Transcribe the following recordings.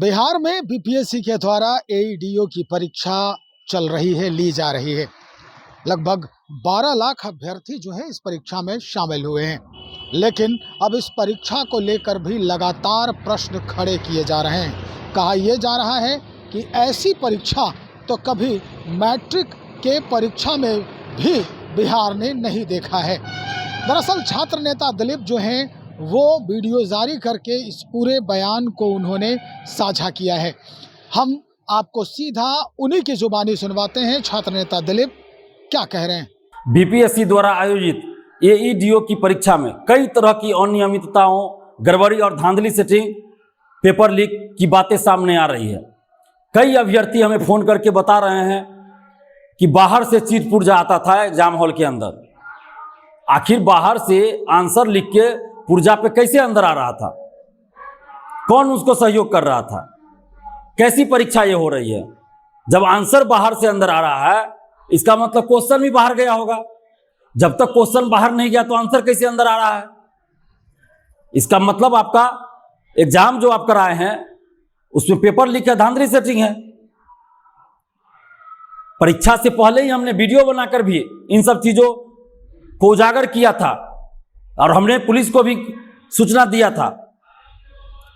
बिहार में बीपीएससी के द्वारा एईडीओ की परीक्षा चल रही है, ली जा रही है। लगभग 12 लाख अभ्यर्थी जो है इस परीक्षा में शामिल हुए हैं, लेकिन अब इस परीक्षा को लेकर भी लगातार प्रश्न खड़े किए जा रहे हैं। कहा यह जा रहा है कि ऐसी परीक्षा तो कभी मैट्रिक के परीक्षा में भी बिहार ने नहीं देखा है। दरअसल छात्र नेता दिलीप जो हैं वो वीडियो जारी करके इस पूरे बयान को उन्होंने साझा किया है। हम आपको सीधा उन्हीं की जुबानी सुनवाते हैं। छात्र नेता दिलीप क्या कह रहे हैं। बीपीएससी द्वारा आयोजित एईडीओ की परीक्षा में कई तरह की अनियमितताओं, गड़बड़ी और धांधली सेटिंग, पेपर लीक की बातें सामने आ रही है। कई अभ्यर्थी हमें फोन करके बता रहे हैं कि बाहर से चीट पुर्जा आता था एग्जाम हॉल के अंदर। आखिर बाहर से आंसर लिख के पुर्जा पे कैसे अंदर आ रहा था? कौन उसको सहयोग कर रहा था? कैसी परीक्षा ये हो रही है? जब आंसर बाहर से अंदर आ रहा है, इसका मतलब क्वेश्चन भी बाहर गया होगा। जब तक क्वेश्चन बाहर नहीं गया तो आंसर कैसे अंदर आ रहा है? इसका मतलब आपका एग्जाम जो आप कराए हैं उसमें पेपर लीक है, धांधली सेटिंग है। परीक्षा से पहले ही हमने वीडियो बनाकर भी इन सब चीजों को उजागर किया था और हमने पुलिस को भी सूचना दिया था।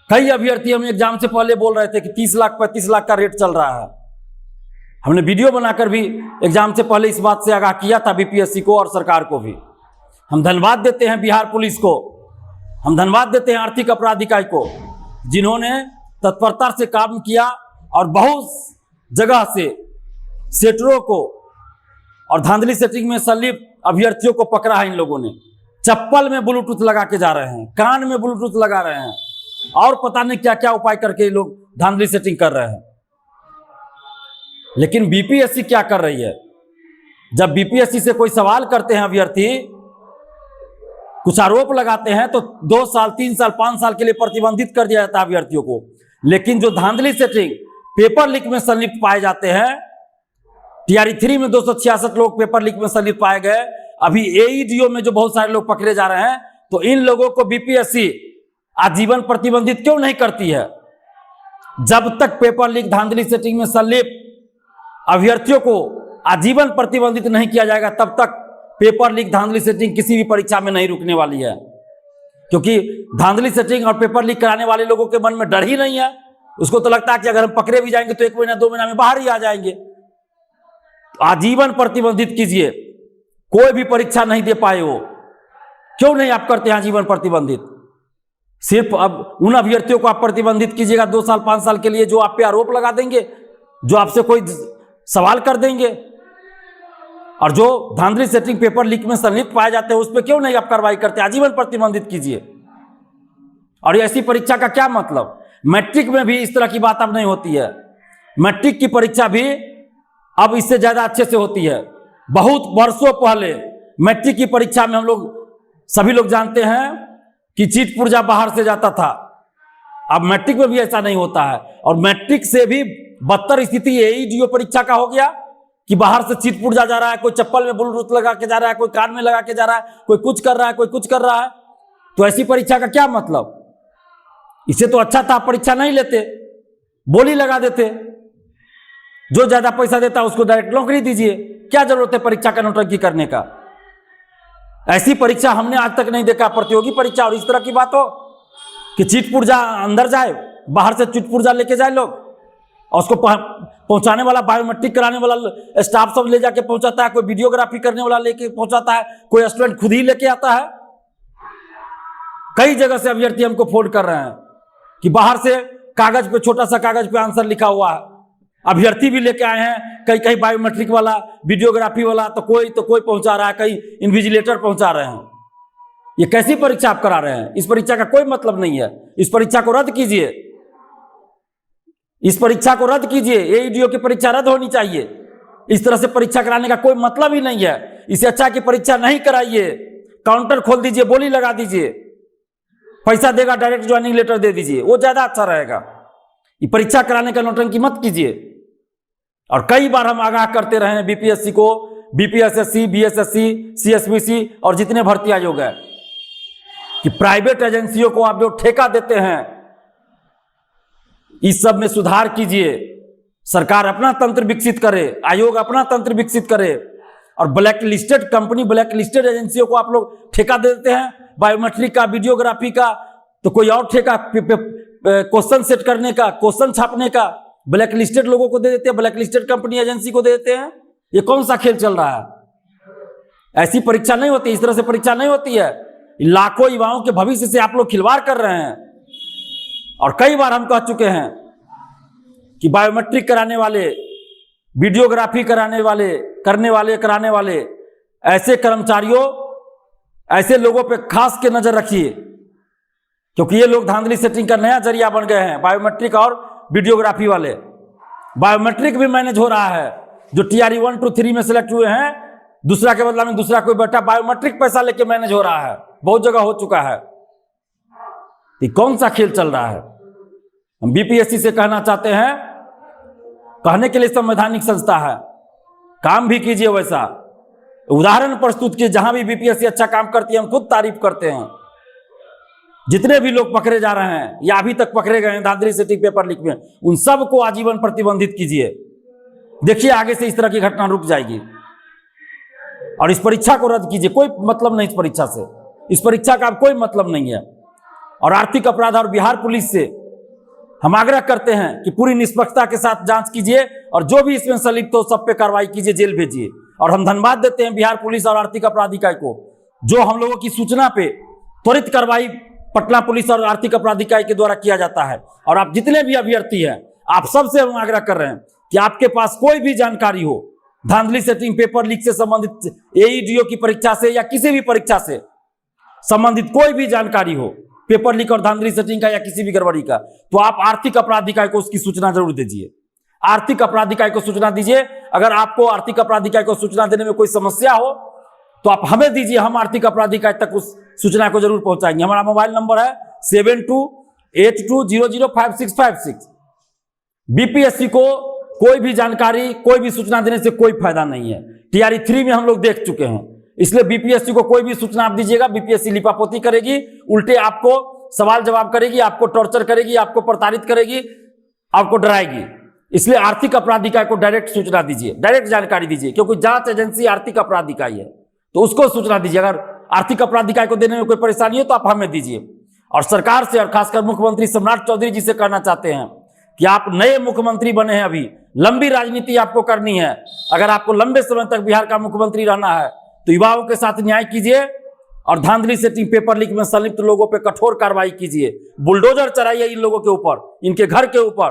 कई अभ्यर्थी हमें एग्जाम से पहले बोल रहे थे कि 30 लाख 35 लाख का रेट चल रहा है। हमने वीडियो बनाकर भी एग्जाम से पहले इस बात से आगाह किया था बीपीएससी को और सरकार को भी। हम धन्यवाद देते हैं बिहार पुलिस को, हम धन्यवाद देते हैं आर्थिक अपराध इकाई को, जिन्होंने तत्परता से काम किया और बहुत जगह से सेटरों को और धांधली सेटिंग में संलिप्त अभ्यर्थियों को पकड़ा है। इन लोगों ने चप्पल में ब्लूटूथ लगा के जा रहे हैं, कान में ब्लूटूथ लगा रहे हैं और पता नहीं क्या क्या उपाय करके लोग धांधली सेटिंग कर रहे हैं। लेकिन बीपीएससी क्या कर रही है? जब बीपीएससी से कोई सवाल करते हैं अभ्यर्थी, कुछ आरोप लगाते हैं तो 2 साल 3 साल 5 साल के लिए प्रतिबंधित कर दिया जाता है अभ्यर्थियों को। लेकिन जो धांधली सेटिंग, पेपर लीक में संलिप्त पाए जाते हैं, टीआरई 3 में 266 लोग पेपर लीक में संलिप्त पाए गए। अभी एईडीओ में जो बहुत सारे लोग पकड़े जा रहे हैं, तो इन लोगों को बीपीएससी आजीवन प्रतिबंधित क्यों नहीं करती है? जब तक पेपर लीक, धांधली सेटिंग में संलिप्त अभ्यर्थियों को आजीवन प्रतिबंधित नहीं किया जाएगा, तब तक पेपर लीक, धांधली सेटिंग किसी भी परीक्षा में नहीं रुकने वाली है। क्योंकि धांधली सेटिंग और पेपर लीक कराने वाले लोगों के मन में डर ही नहीं है। उसको तो लगता है कि अगर हम पकड़े भी जाएंगे तो 1 महीना 2 महीना में बाहर ही आ जाएंगे। आजीवन प्रतिबंधित कीजिए, कोई भी परीक्षा नहीं दे पाए हो, क्यों नहीं आप करते हैं आजीवन प्रतिबंधित? सिर्फ अब उन अभ्यर्थियों को आप प्रतिबंधित कीजिएगा 2 साल 5 साल के लिए जो आप पे आरोप लगा देंगे, जो आपसे कोई सवाल कर देंगे, और जो धांधली सेटिंग, पेपर लीक में संलिप्त पाए जाते हैं उस पर क्यों नहीं आप कार्रवाई करते? आजीवन प्रतिबंधित कीजिए। और ऐसी परीक्षा का क्या मतलब? मैट्रिक में भी इस तरह की बात अब नहीं होती है। मैट्रिक की परीक्षा भी अब इससे ज्यादा अच्छे से होती है। बहुत वर्षों पहले मैट्रिक की परीक्षा में हम लोग सभी लोग जानते हैं कि चीट पुर्जा बाहर से जाता था। अब मैट्रिक में भी ऐसा नहीं होता है। और मैट्रिक से भी बदतर स्थिति एईडीओ परीक्षा का हो गया कि बाहर से चीट पुर्जा जा रहा है, कोई चप्पल में ब्लूटूथ लगा के जा रहा है, कोई कान में लगा के जा रहा है, कोई कुछ कर रहा है, कोई कुछ कर रहा है। तो ऐसी परीक्षा का क्या मतलब? इससे तो अच्छा था परीक्षा नहीं लेते, बोली लगा देते। जो ज्यादा पैसा देता है उसको डायरेक्ट नौकरी दीजिए। क्या जरूरत है परीक्षा का नौटंकी करने का? ऐसी परीक्षा हमने आज तक नहीं देखा। प्रतियोगी परीक्षा और इस तरह की बात हो कि चीट पुर्जा अंदर जाए, बाहर से चीट पुर्जा लेके जाए लोग, और उसको पहुंचाने वाला, बायोमेट्रिक कराने वाला स्टाफ सब ले जाके पहुंचाता है, कोई वीडियोग्राफी करने वाला लेके पहुंचाता है, कोई स्टूडेंट खुद ही लेके आता है। कई जगह से अभ्यर्थी हमको फोन कर रहे हैं कि बाहर से कागज पे, छोटा सा कागज पे आंसर लिखा हुआ है, अभ्यर्थी भी लेके आए हैं। कई कई बायोमेट्रिक वाला, वीडियोग्राफी वाला, तो कोई पहुंचा रहा है, कई इन्विजिलेटर पहुंचा रहे हैं। ये कैसी परीक्षा आप करा रहे हैं? इस परीक्षा का कोई मतलब नहीं है। इस परीक्षा को रद्द कीजिए, इस परीक्षा को रद्द कीजिए। एईडीओ की परीक्षा रद्द होनी चाहिए। इस तरह से परीक्षा कराने का कोई मतलब ही नहीं है। इससे अच्छा कि परीक्षा नहीं कराइए, काउंटर खोल दीजिए, बोली लगा दीजिए, पैसा देगा डायरेक्ट ज्वाइनिंग लेटर दे दीजिए, वो ज्यादा अच्छा रहेगा। ये परीक्षा कराने का नौटंकी मत कीजिए। और कई बार हम आगाह करते रहे हैं बीपीएससी को, बीपीएसएससी, बीएसएससी, सीएसबीसी और जितने भर्ती आयोग है, कि प्राइवेट एजेंसियों को आप जो ठेका देते हैं इस सब में सुधार कीजिए, सरकार अपना तंत्र विकसित करे, आयोग अपना तंत्र विकसित करे, और black listed company, black listed एजेंसियों को आप लोग ठेका दे देते हैं बायोमेट्रिक का, वीडियोग्राफी का, तो कोई और ठेका क्वेश्चन सेट करने का, क्वेश्चन छापने का ब्लैक लिस्टेड लोगों को दे देते हैं, ब्लैक लिस्टेड कंपनी एजेंसी को दे देते हैं। ये कौन सा खेल चल रहा है? ऐसी परीक्षा नहीं होती, इस तरह से परीक्षा नहीं होती है। लाखों युवाओं के भविष्य से आप लोग खिलवाड़ कर रहे हैं। और कई बार हम कह चुके हैं कि बायोमेट्रिक कराने वाले, वीडियोग्राफी कराने वाले ऐसे कर्मचारियों, ऐसे लोगों पे खास के नजर रखिए, क्योंकि ये लोग धांधली सेटिंग का नया जरिया बन गए हैं। बायोमेट्रिक और वीडियोग्राफी वाले, बायोमेट्रिक भी मैनेज हो रहा है। जो TRE 1 2 3 में सिलेक्ट हुए हैं, दूसरा के बदला में दूसरा कोई बैठा बायोमेट्रिक पैसा लेके मैनेज हो रहा है, बहुत जगह हो चुका है। ये कौन सा खेल चल रहा है? हम BPSC से कहना चाहते हैं, कहने के लिए संवैधानिक संस्था है, काम भी कीजिए वैसा, उदाहरण प्रस्तुत किए। जहां भी BPSC अच्छा काम करती है हम खुद तारीफ करते हैं। जितने भी लोग पकड़े जा रहे हैं या अभी तक पकड़े गए हैं धांधली सेटिंग पेपर लीक में, उन सबको आजीवन प्रतिबंधित कीजिए। देखिए आगे से इस तरह की घटना रुक जाएगी। और इस परीक्षा को रद्द कीजिए, कोई मतलब नहीं इस परीक्षा से, इस परीक्षा का अब कोई मतलब नहीं है। और आर्थिक अपराध और बिहार पुलिस से हम आग्रह करते हैं कि पूरी निष्पक्षता के साथ जांच कीजिए और जो भी इसमें संलिप्त हो सब पे कार्रवाई कीजिए, जेल भेजिए। और हम धन्यवाद देते हैं बिहार पुलिस और आर्थिक अपराध इकाई को, जो हम लोगों की सूचना पे त्वरित कार्रवाई पटना पुलिस और आर्थिक अपराध इकाई के द्वारा किया जाता है। और आप जितने भी अभ्यर्थी हैं, आप सबसे हम आग्रह कर रहे हैं कि आपके पास कोई भी जानकारी हो धांधली सेटिंग पेपर लीक से संबंधित, AEDO की परीक्षा से या किसी भी परीक्षा से संबंधित कोई भी जानकारी हो, पेपर लीक और धांधली सेटिंग का या किसी भी गड़बड़ी का, तो आप आर्थिक अपराध इकाई को उसकी सूचना जरूर दीजिए। आर्थिक अपराध इकाई को सूचना दीजिए। अगर आपको आर्थिक अपराध इकाई को सूचना देने में कोई समस्या हो तो आप हमें दीजिए, हम आर्थिक अपराध इकाई तक उस सूचना को जरूर पहुंचाएंगे। हमारा मोबाइल नंबर है 7282005656। BPSC को कोई भी जानकारी, कोई भी सूचना देने से कोई फायदा नहीं है। TRE 3 में हम लोग देख चुके हैं। इसलिए BPSC को कोई भी सूचना आप दीजिएगा, BPSC लिपापोती करेगी, उल्टे आपको सवाल जवाब करेगी, आपको टॉर्चर करेगी, आपको प्रताड़ित करेगी, आपको डराएगी। इसलिए आर्थिक अपराध इकाई को डायरेक्ट सूचना दीजिए, डायरेक्ट जानकारी दीजिए, क्योंकि जांच एजेंसी आर्थिक अपराध इकाई है, तो उसको सूचना दीजिए। अगर आर्थिक अपराध इकाई को देने में कोई परेशानी हो तो आप हमें दीजिए। और सरकार से और खासकर मुख्यमंत्री सम्राट चौधरी जी से कहना चाहते हैं कि आप नए मुख्यमंत्री बने हैं, अभी लंबी राजनीति आपको करनी है। अगर आपको लंबे समय तक बिहार का मुख्यमंत्री रहना है तो युवाओं के साथ न्याय कीजिए और धांधली सेटिंग पेपर लीक में संलिप्त लोगों पर कठोर कार्रवाई कीजिए। बुलडोजर चलाइए इन लोगों के ऊपर, इनके घर के ऊपर,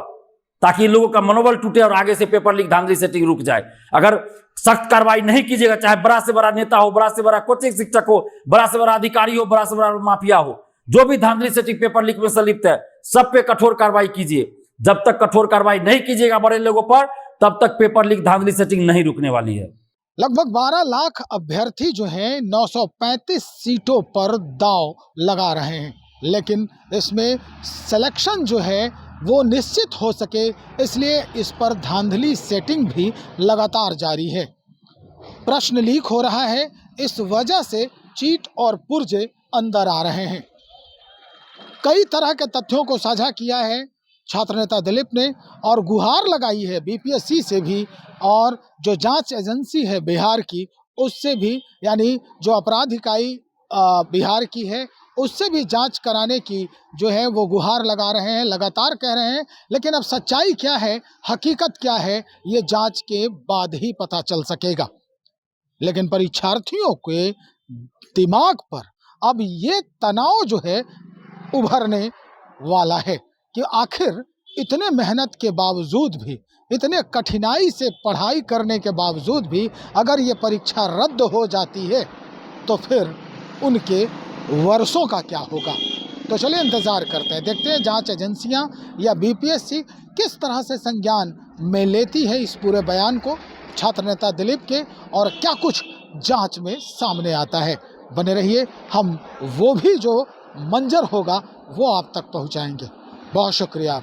ताकि इन लोगों का मनोबल टूटे और आगे से पेपर लीक धांधली सेटिंग रुक जाए। अगर सख्त कार्रवाई नहीं कीजिएगा, चाहे बड़ा से बड़ा नेता हो, बड़ा से बड़ा कोचिंग शिक्षक हो, बड़ा से बड़ा अधिकारी हो, बड़ा से बड़ा माफिया हो, जो भी धांधली सेटिंग पेपर लीक में संलिप्त है, सब पे कठोर कार्रवाई कीजिए। जब तक कठोर कार्रवाई नहीं कीजिएगा बड़े लोगों पर, तब तक पेपर लीक धांधली सेटिंग नहीं रुकने वाली है। लगभग 12 लाख अभ्यर्थी जो हैं 935 सीटों पर दांव लगा रहे हैं, लेकिन इसमें सिलेक्शन जो है वो निश्चित हो सके, इसलिए इस पर धांधली सेटिंग भी लगातार जारी है। प्रश्न लीक हो रहा है, इस वजह से चीट और पुर्जे अंदर आ रहे हैं। कई तरह के तथ्यों को साझा किया है छात्र नेता दिलीप ने और गुहार लगाई है BPSC से भी और जो जांच एजेंसी है बिहार की उससे भी, यानी जो अपराध इकाई बिहार की है उससे भी जांच कराने की जो है वो गुहार लगा रहे हैं, लगातार कह रहे हैं। लेकिन अब सच्चाई क्या है, हकीकत क्या है, ये जांच के बाद ही पता चल सकेगा। लेकिन परीक्षार्थियों के दिमाग पर अब ये तनाव जो है उभरने वाला है कि आखिर इतने मेहनत के बावजूद भी, इतने कठिनाई से पढ़ाई करने के बावजूद भी अगर ये परीक्षा रद्द हो जाती है तो फिर उनके वर्षों का क्या होगा। तो चलिए इंतज़ार करते हैं, देखते हैं जांच एजेंसियां या BPSC किस तरह से संज्ञान में लेती है इस पूरे बयान को छात्र नेता दिलीप के, और क्या कुछ जांच में सामने आता है। बने रहिए, हम वो भी जो मंजर होगा वो आप तक पहुंचाएंगे। बहुत शुक्रिया।